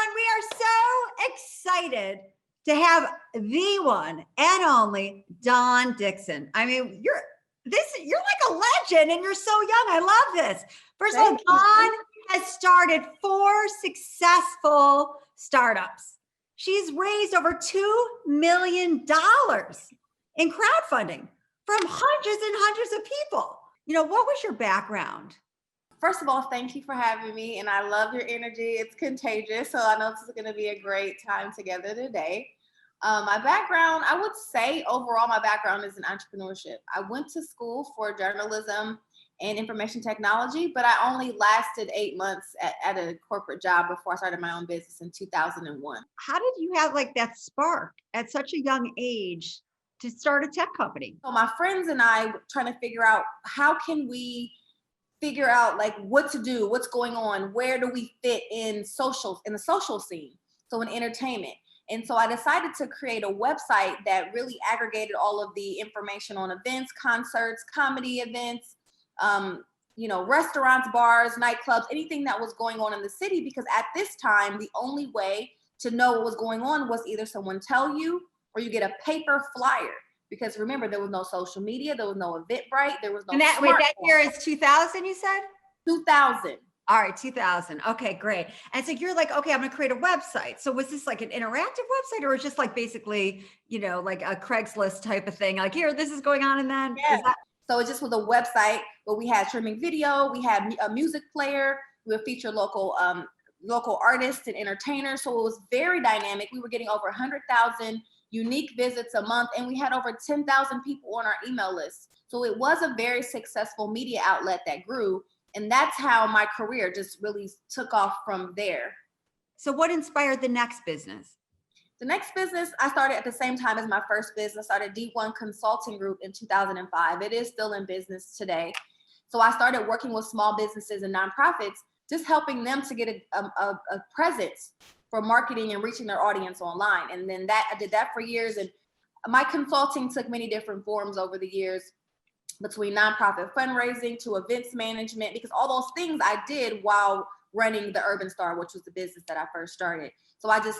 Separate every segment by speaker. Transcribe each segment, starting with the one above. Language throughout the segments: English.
Speaker 1: everyone. We are so excited to have the one and only Dawn Dickson. I mean, you're like a legend and you're so young. I love this. First of all, Dawn has started 4 successful startups. She's raised over $2 million in crowdfunding from hundreds and hundreds of people. You know, what was your background?
Speaker 2: First of all, thank you for having me, and I love your energy. It's contagious, so I know this is going to be a great time together today. My background, I would say overall, my background is in entrepreneurship. I went to school for journalism and information technology, but I only lasted 8 months at a corporate job before I started my own business in 2001.
Speaker 1: How did you have like that spark at such a young age to start a tech company?
Speaker 2: So my friends and I were trying to figure out how can we figure out like what to do, what's going on, where do we fit in the social scene, so in entertainment. And so I decided to create a website that really aggregated all of the information on events, concerts, comedy events, restaurants, bars, nightclubs, anything that was going on in the city, because at this time, the only way to know what was going on was either someone tell you or you get a paper flyer. Because remember, there was no social media, there was no Eventbrite, there was no.
Speaker 1: And that year is 2000, you said?
Speaker 2: 2000.
Speaker 1: All right, 2000. Okay, great. And so you're like, okay, I'm going to create a website. So was this like an interactive website, or was it just like basically, like a Craigslist type of thing? Like, here, this is going on, and then
Speaker 2: So it just was a website, but we had streaming video, we had a music player, we would feature local artists and entertainers. So it was very dynamic. We were getting over 100,000 unique visits a month, and we had over 10,000 people on our email list. So it was a very successful media outlet that grew, and that's how my career just really took off from there.
Speaker 1: So what inspired the next business?
Speaker 2: The next business I started at the same time as my first business. I started D1 Consulting Group in 2005. It is still in business today. So I started working with small businesses and nonprofits, just helping them to get a presence for marketing and reaching their audience online. And then I did that for years. And my consulting took many different forms over the years, between nonprofit fundraising to events management, because all those things I did while running the Urban Star, which was the business that I first started. So I just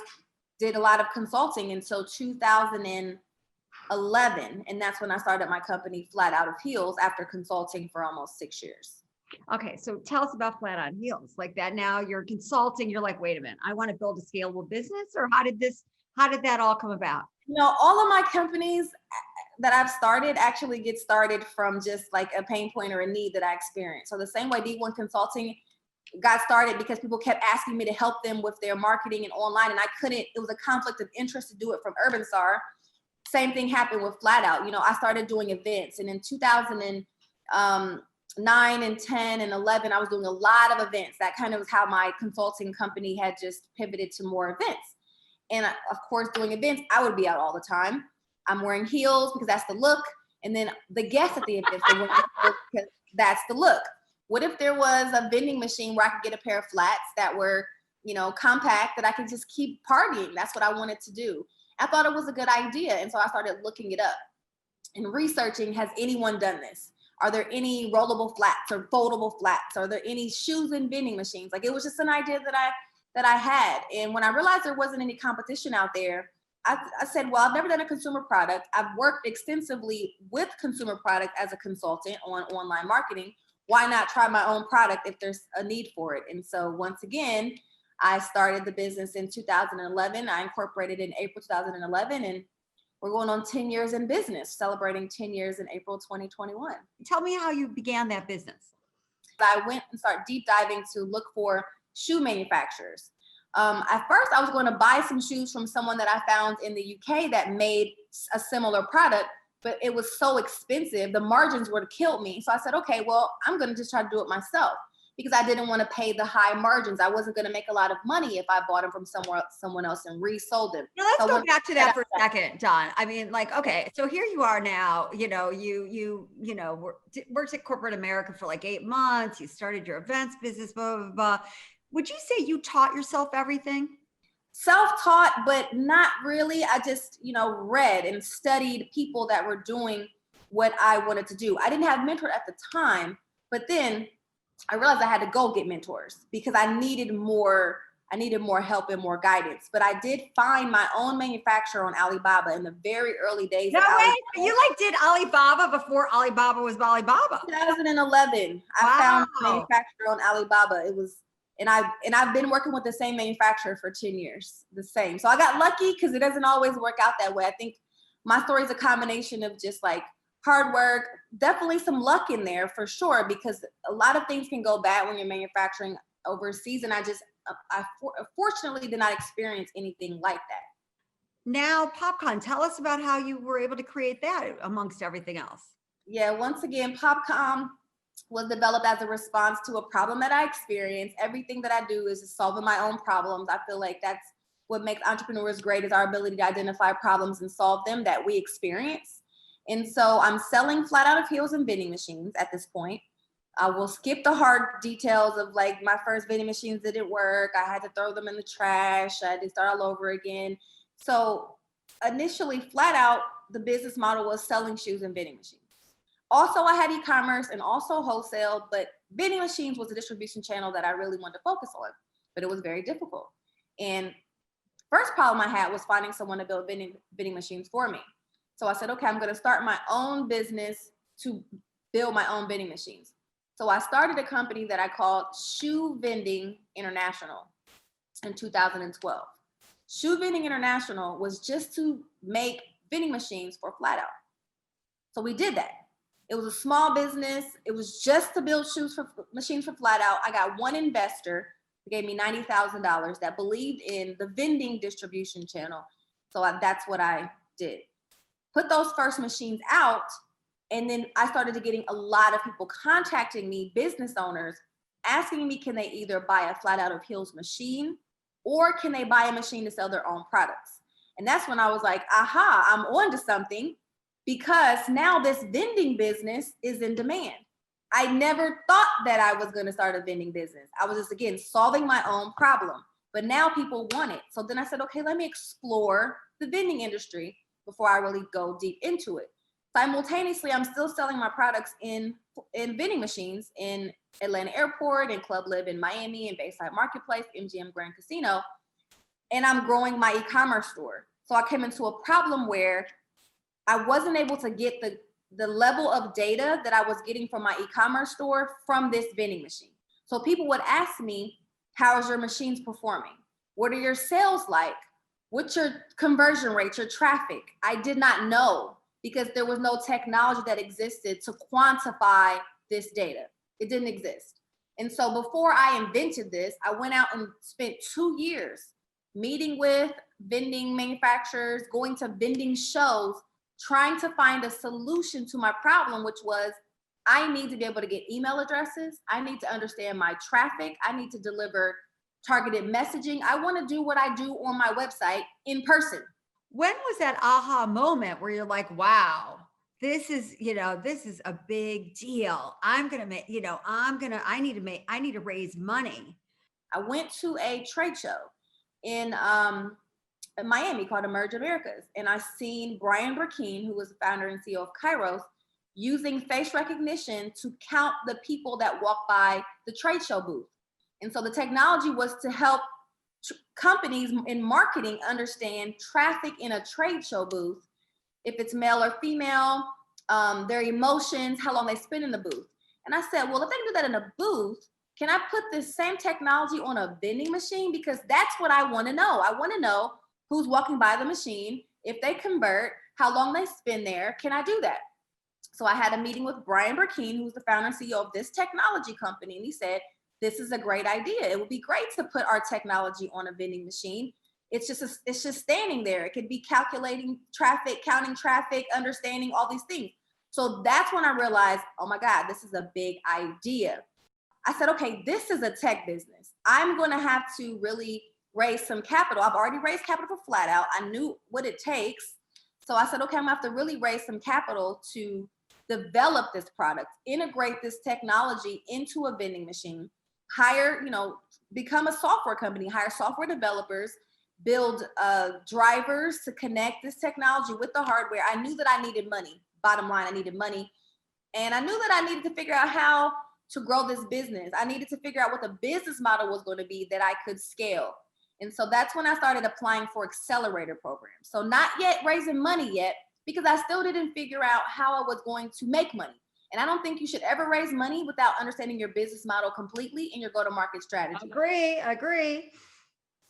Speaker 2: did a lot of consulting until 2011. And that's when I started my company Flat Out of Heels, after consulting for almost 6 years.
Speaker 1: Okay, so tell us about Flat Out Heels. Like that, now you're consulting, you're like, wait a minute, I want to build a scalable business, or how did that all come about?
Speaker 2: All of my companies that I've started actually get started from just like a pain point or a need that I experienced. So the same way D1 Consulting got started because people kept asking me to help them with their marketing and online, and I couldn't, it was a conflict of interest to do it from Urban Star. Same thing happened with Flat Out. I started doing events, and in 2009 and 10 and 11, I was doing a lot of events. That kind of was how my consulting company had just pivoted to more events. And of course, doing events, I would be out all the time. I'm wearing heels because that's the look. And then the guests at the events, they wear heels because that's the look. What if there was a vending machine where I could get a pair of flats that were, compact, that I could just keep partying? That's what I wanted to do. I thought it was a good idea. And so I started looking it up and researching, has anyone done this? Are there any rollable flats or foldable flats? Are there any shoes and vending machines? Like, it was just an idea that I had. And when I realized there wasn't any competition out there, I said, well, I've never done a consumer product. I've worked extensively with consumer product as a consultant on online marketing. Why not try my own product if there's a need for it? And so once again, I started the business in 2011. I incorporated in April 2011, and we're going on 10 years in business, celebrating 10 years in April 2021.
Speaker 1: Tell me how you began that business.
Speaker 2: I went and started deep diving to look for shoe manufacturers. At first, I was going to buy some shoes from someone that I found in the UK that made a similar product, but it was so expensive. The margins would have killed me. So I said, okay, well, I'm going to just try to do it myself, because I didn't want to pay the high margins. I wasn't going to make a lot of money if I bought them from someone else and resold them.
Speaker 1: Now let's go back to that for a second, Dawn. I mean, like, okay, so here you are now, you worked at corporate America for like 8 months. You started your events business, blah, blah, blah. Would you say you taught yourself everything?
Speaker 2: Self-taught, but not really. I just, read and studied people that were doing what I wanted to do. I didn't have mentors at the time, but then I realized I had to go get mentors because I needed more I needed more help and more guidance. But I did find my own manufacturer on Alibaba in the very early days
Speaker 1: No
Speaker 2: of
Speaker 1: way.
Speaker 2: Alibaba.
Speaker 1: You like did Alibaba before Alibaba was Alibaba.
Speaker 2: 2011, I found a manufacturer on Alibaba. It was, and I've been working with the same manufacturer for 10 years, the same. So I got lucky because it doesn't always work out that way. I think my story is a combination of just like hard work, definitely some luck in there for sure, because a lot of things can go bad when you're manufacturing overseas. And I fortunately did not experience anything like that.
Speaker 1: Now, PopCon, tell us about how you were able to create that amongst everything else.
Speaker 2: Yeah, once again, PopCom was developed as a response to a problem that I experienced. Everything that I do is just solving my own problems. I feel like that's what makes entrepreneurs great, is our ability to identify problems and solve them that we experience. And so I'm selling flat out of heels and vending machines at this point. I will skip the hard details of like my first vending machines didn't work. I had to throw them in the trash. I had to start all over again. So initially, flat out, the business model was selling shoes and vending machines. Also, I had e-commerce and also wholesale, but vending machines was a distribution channel that I really wanted to focus on, but it was very difficult. And first problem I had was finding someone to build vending machines for me. So I said, okay, I'm going to start my own business to build my own vending machines. So I started a company that I called Shoe Vending International in 2012. Shoe Vending International was just to make vending machines for flat out. So we did that. It was a small business. It was just to build machines for flat out. I got one investor who gave me $90,000 that believed in the vending distribution channel. So that's what I did. Put those first machines out. And then I started getting a lot of people contacting me, business owners, asking me, can they either buy a flat out of heels machine or can they buy a machine to sell their own products? And that's when I was like, aha, I'm on to something, because now this vending business is in demand. I never thought that I was going to start a vending business. I was just, again, solving my own problem, but now people want it. So then I said, okay, let me explore the vending industry before I really go deep into it. Simultaneously, I'm still selling my products in vending machines in Atlanta Airport, and Club Live in Miami, and Bayside Marketplace, MGM Grand Casino. And I'm growing my e-commerce store. So I came into a problem where I wasn't able to get the level of data that I was getting from my e-commerce store from this vending machine. So people would ask me, how is your machines performing? What are your sales like? What's your conversion rate, your traffic? I did not know, because there was no technology that existed to quantify this data. It didn't exist. And so before I invented this, I went out and spent 2 years meeting with vending manufacturers, going to vending shows, trying to find a solution to my problem, which was, I need to be able to get email addresses. I need to understand my traffic. I need to deliver targeted messaging. I want to do what I do on my website in person.
Speaker 1: When was that aha moment where you're like, wow, this is, this is a big deal. I'm going to make, I need to raise money.
Speaker 2: I went to a trade show in Miami called Emerge Americas. And I seen Brian Burkeen, who was the founder and CEO of Kairos, using face recognition to count the people that walk by the trade show booth. And so the technology was to help companies in marketing understand traffic in a trade show booth, if it's male or female, their emotions, how long they spend in the booth. And I said, well, if they can do that in a booth, can I put this same technology on a vending machine? Because that's what I want to know. I want to know who's walking by the machine, if they convert, how long they spend there. Can I do that? So I had a meeting with Brian Burkeen, who's the founder and CEO of this technology company. And he said, this is a great idea. It would be great to put our technology on a vending machine. It's just standing there. It could be calculating traffic, counting traffic, understanding all these things. So that's when I realized, oh my God, this is a big idea. I said, okay, this is a tech business. I'm going to have to really raise some capital. I've already raised capital for flat out. I knew what it takes. So I said, okay, I'm going to have to really raise some capital to develop this product, integrate this technology into a vending machine, hire, become a software company, hire software developers, build drivers to connect this technology with the hardware. I knew that I needed money. Bottom line, I needed money. And I knew that I needed to figure out how to grow this business. I needed to figure out what the business model was going to be that I could scale. And so that's when I started applying for accelerator programs. So not yet raising money yet, because I still didn't figure out how I was going to make money. And I don't think you should ever raise money without understanding your business model completely and your go-to-market strategy.
Speaker 1: Agree.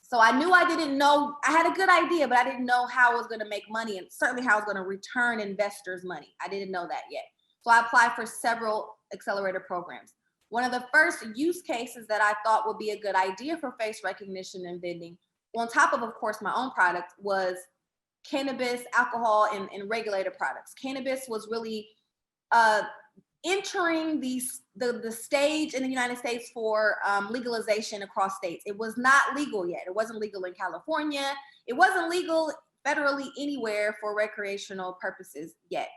Speaker 2: So I knew I didn't know, I had a good idea, but I didn't know how I was going to make money and certainly how I was going to return investors money. I didn't know that yet. So I applied for several accelerator programs. One of the first use cases that I thought would be a good idea for face recognition and vending, on top of course, my own product, was cannabis, alcohol, and regulated products. Cannabis was really entering the stage in the United States for legalization across states. It was not legal yet. It wasn't legal in California. It wasn't legal federally anywhere for recreational purposes yet.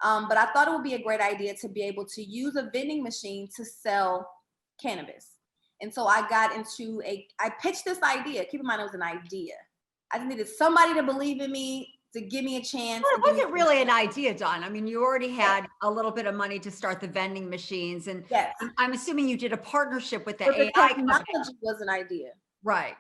Speaker 2: But I thought it would be a great idea to be able to use a vending machine to sell cannabis. And so I pitched this idea. Keep in mind, it was an idea. I just needed somebody to believe in me, to give me a chance.
Speaker 1: Well, it wasn't really an idea, Dawn. I mean, you already had a little bit of money to start the vending machines. And
Speaker 2: yes.
Speaker 1: I'm assuming you did a partnership with the
Speaker 2: but
Speaker 1: AI
Speaker 2: technology
Speaker 1: company.
Speaker 2: was an idea.
Speaker 1: Right.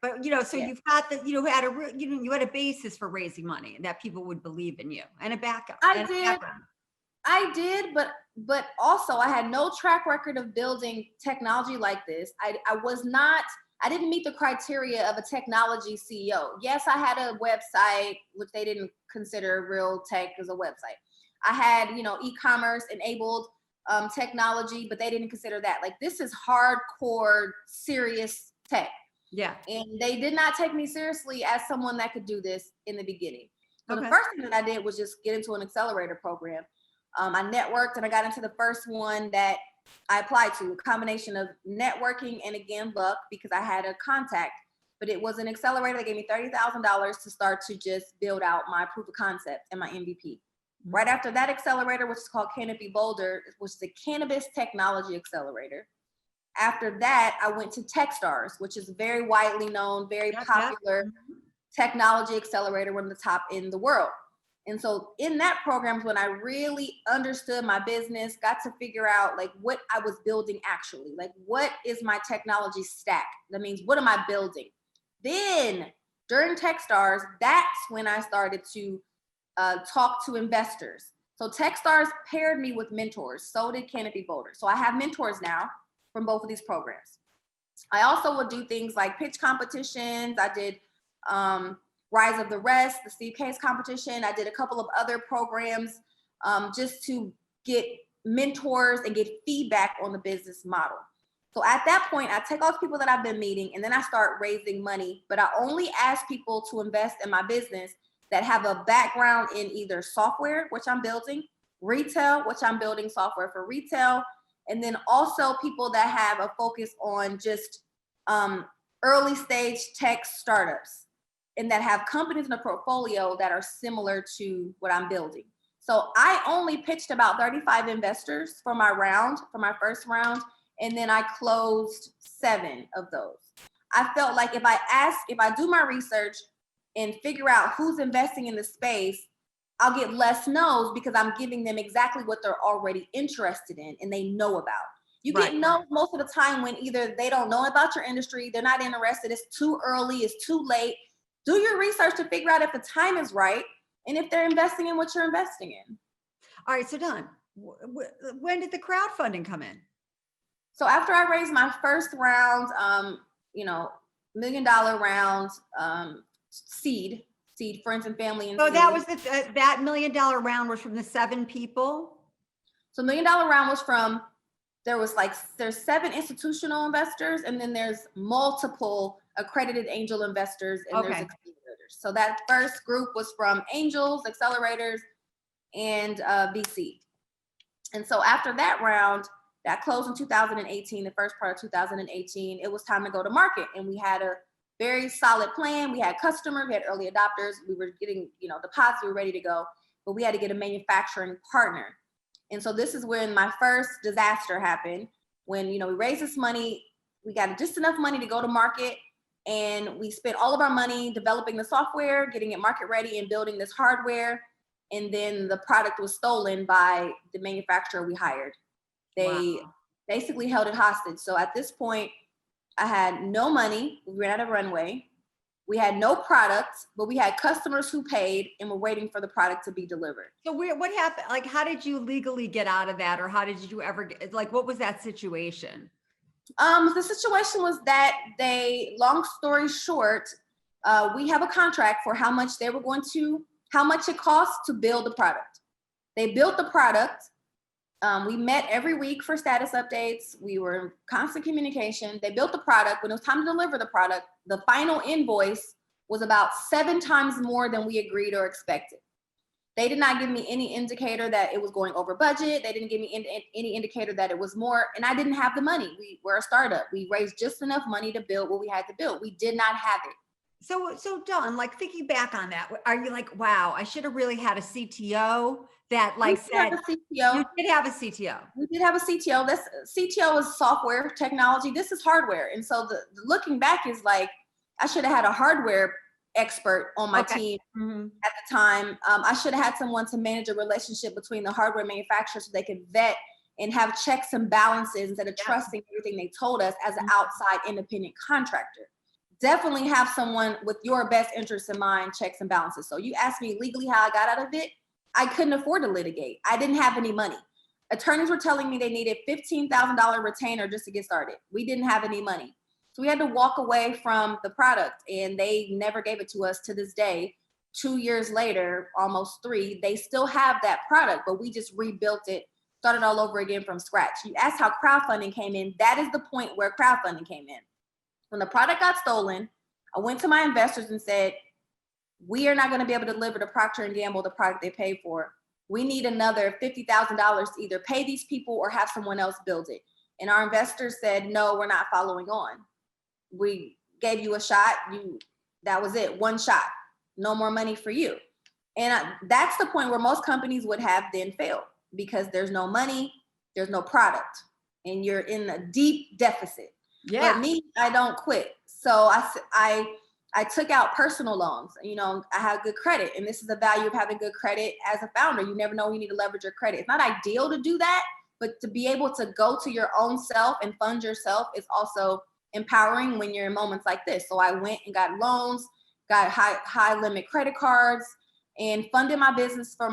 Speaker 1: But, so you've got you had a basis for raising money and that people would believe in you and a backup.
Speaker 2: I did, but also I had no track record of building technology like this. I didn't meet the criteria of a technology CEO. Yes, I had a website, which they didn't consider real tech as a website. I had, e-commerce enabled technology, but they didn't consider that. Like, this is hardcore, serious tech.
Speaker 1: Yeah.
Speaker 2: And they did not take me seriously as someone that could do this in the beginning. So the first thing that I did was just get into an accelerator program. I networked and I got into the first one that I applied to, a combination of networking and, again, luck, because I had a contact. But it was an accelerator that gave me $30,000 to start to just build out my proof of concept and my MVP. Mm-hmm. Right after that accelerator, which is called Canopy Boulder, which is the Cannabis Technology Accelerator. After that, I went to Techstars, which is very widely known, very popular technology accelerator, one of the top in the world. And so in that program is when I really understood my business, got to figure out like what I was building actually, like what is my technology stack? That means what am I building? Then during Techstars, that's when I started to talk to investors. So Techstars paired me with mentors, so did Canopy Boulder. So I have mentors now from both of these programs. I also would do things like pitch competitions. I did Rise of the Rest, the Steve Case competition. I did a couple of other programs just to get mentors and get feedback on the business model. So at that point, I take all the people that I've been meeting and then I start raising money, but I only ask people to invest in my business that have a background in either software, which I'm building, retail, which I'm building software for retail, and then also people that have a focus on just early stage tech startups and that have companies in a portfolio that are similar to what I'm building. So I only pitched about 35 investors for my first round, and then I closed 7 of those. I felt like if I do my research and figure out who's investing in the space, I'll get less no's because I'm giving them exactly what they're already interested in and they know about. You get no's most of the time when either they don't know about your industry, they're not interested, it's too early, it's too late. Do your research to figure out if the time is right and if they're investing in what you're investing in.
Speaker 1: All right, so Dawn, when did the crowdfunding come in?
Speaker 2: So after I raised my first round, $1 million round, seed, friends and family. And
Speaker 1: so that was that $1 million round was from the 7 people?
Speaker 2: So $1 million round was from, there's 7 institutional investors, and then there's multiple accredited angel investors, and there's accelerators. So that first group was from angels, accelerators, and VC. And so after that round, that closed in 2018, the first part of 2018, it was time to go to market. And we had a very solid plan. We had customers, we had early adopters, we were getting, deposits, we were ready to go, but we had to get a manufacturing partner. And so this is when my first disaster happened, when, we raised this money, we got just enough money to go to market, and we spent all of our money developing the software, getting it market ready, and building this hardware. And then the product was stolen by the manufacturer we hired. They basically held it hostage. So at this point, I had no money. We ran out of runway. We had no product, but we had customers who paid and were waiting for the product to be delivered.
Speaker 1: So what happened? Like, how did you legally get out of that? Or how did you ever like, what was that situation?
Speaker 2: The situation was that long story short, we have a contract for how much it costs to build the product. They built the product. We met every week for status updates. We were in constant communication. They built the product. When it was time to deliver the product, the final invoice was about 7 times more than we agreed or expected. They did not give me any indicator that it was going over budget. They didn't give me any indicator that it was more, and I didn't have the money. We were a startup. We raised just enough money to build what we had to build. We did not have it.
Speaker 1: So Dawn, like thinking back on that, are you like, wow, I should have really had a CTO that like said, you did have a CTO.
Speaker 2: We did have a CTO. CTO is software technology. This is hardware. And so the looking back is like, I should have had a hardware expert on my team at the time. I should have had someone to manage a relationship between the hardware manufacturer so they could vet and have checks and balances instead of trusting everything they told us as an outside independent contractor. Definitely have someone with your best interests in mind, checks and balances. So you asked me legally how I got out of it. I couldn't afford to litigate. I didn't have any money. Attorneys were telling me they needed $15,000 retainer just to get started. We didn't have any money. So we had to walk away from the product, and they never gave it to us to this day. 2 years later, almost 3, they still have that product, but we just rebuilt it, started all over again from scratch. You asked how crowdfunding came in. That is the point where crowdfunding came in. When the product got stolen, I went to my investors and said, we are not going to be able to deliver to Procter & Gamble the product they paid for. We need another $50,000 to either pay these people or have someone else build it. And our investors said, no, we're not following on. We gave you a shot. That was it. One shot. No more money for you. And that's the point where most companies would have then failed, because there's no money, there's no product, and you're in a deep deficit. Yeah. But me, I don't quit. So I took out personal loans. You know, I have good credit, and this is the value of having good credit as a founder. You never know when you need to leverage your credit. It's not ideal to do that, but to be able to go to your own self and fund yourself is also empowering when you're in moments like this. So I went and got loans, got high limit credit cards, and funded my business for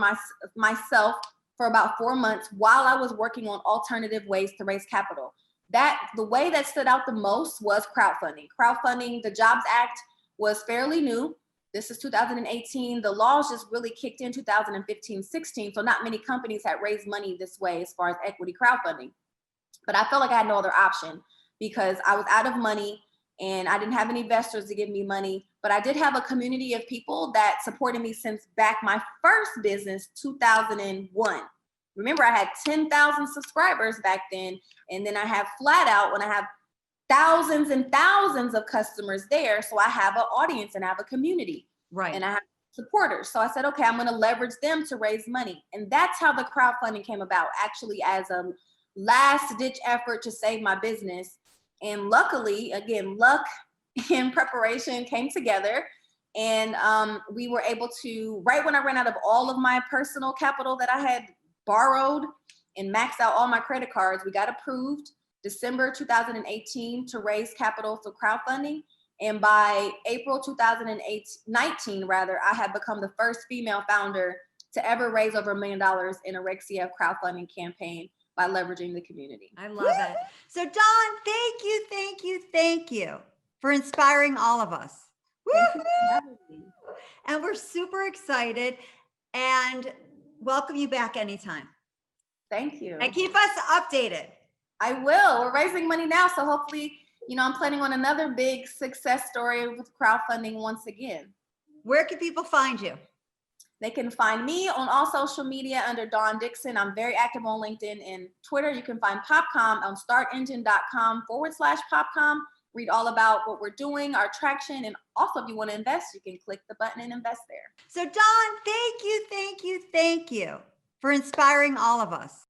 Speaker 2: myself for about 4 months while I was working on alternative ways to raise capital. The way that stood out the most was crowdfunding. Crowdfunding, the Jobs Act was fairly new. This is 2018. The laws just really kicked in 2015, 16. So not many companies had raised money this way as far as equity crowdfunding. But I felt like I had no other option because I was out of money and I didn't have any investors to give me money. But I did have a community of people that supported me since back my first business, 2001. Remember, I had 10,000 subscribers back then. And then I have Flat Out when I have thousands and thousands of customers there. So I have an audience and I have a community.
Speaker 1: Right.
Speaker 2: And I have supporters. So I said, okay, I'm going to leverage them to raise money. And that's how the crowdfunding came about, actually as a last ditch effort to save my business. And luckily, again, luck and preparation came together. And we were able to, right when I ran out of all of my personal capital that I had borrowed and maxed out all my credit cards, we got approved December 2018 to raise capital for crowdfunding. And by April 2019, I had become the first female founder to ever raise over $1 million in Orexia crowdfunding campaign by leveraging the community.
Speaker 1: I love it. So Dawn, thank you for inspiring all of us.
Speaker 2: Thank you for having me.
Speaker 1: And we're super excited and welcome you back anytime.
Speaker 2: Thank you.
Speaker 1: And keep us updated.
Speaker 2: I will. We're raising money now. So hopefully, I'm planning on another big success story with crowdfunding once again.
Speaker 1: Where can people find you?
Speaker 2: They can find me on all social media under Dawn Dickson. I'm very active on LinkedIn and Twitter. You can find PopCom on startengine.com/PopCom. Read all about what we're doing, our traction, and also if you want to invest, you can click the button and invest there.
Speaker 1: So Dawn, thank you for inspiring all of us.